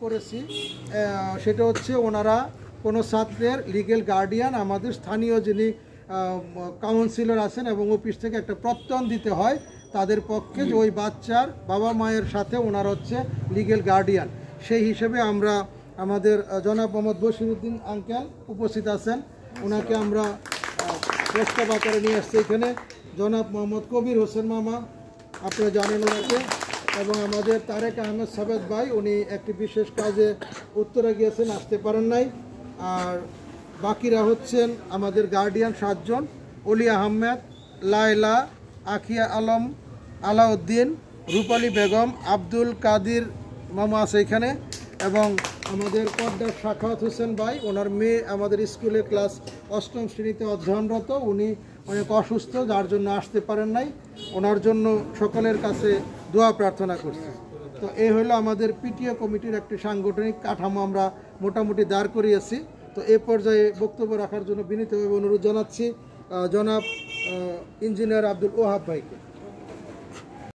করেছি সেটা হচ্ছে ওনারা কোনো ছাত্রের লিগ্যাল গার্ডিয়ান আমাদের স্থানীয় যিনি কাউন্সিলর আছেন এবং অফিস থেকে একটা প্রত্যয়ন দিতে হয় তাদের পক্ষে যে ওই বাচ্চার বাবা মায়ের সাথে ওনার হচ্ছে লিগ্যাল গার্ডিয়ান। সেই হিসেবে আমরা আমাদের জনাব মোহাম্মদ বশিরউদ্দিন আঙ্কেল উপস্থিত আছেন, ওনাকে আমরা প্রস্তাব আকারে নিয়ে আসছি এখানে। জনাব মোহাম্মদ কবির হোসেন মামা আপনারা জানেন ওনাকে, এবং আমাদের তারেক আহমেদ সাবেদ ভাই, উনি একটি বিশেষ কাজে উত্তরে গিয়েছেন, আসতে পারেন নাই। আর বাকিরা হচ্ছেন আমাদের গার্ডিয়ান 7 জন: অলি আহমেদ, লায়লা, আখিয়া আলম, আলাউদ্দিন, রূপালী বেগম, আব্দুল কাদির মামা আছে এখানে, এবং আমাদের পর্দার সাখাওয়াত হোসেন ভাই, ওনার মেয়ে আমাদের স্কুলে ক্লাস 8ম শ্রেণীতে অধ্যয়নরত, উনি অনেক অসুস্থ যার জন্য আসতে পারেন নাই, ওনার জন্য সকলের কাছে দোয়া প্রার্থনা করছি। তো এই হলো আমাদের পিটিএ কমিটির একটি সাংগঠনিক কাঠামো আমরা মোটামুটি দাঁড় করিয়েছি। তো এ পর্যায়ে বক্তব্য রাখার জন্য বিনীতভাবে অনুরোধ জানাচ্ছি জনাব ইঞ্জিনিয়ার আব্দুল ওহাব ভাইকে।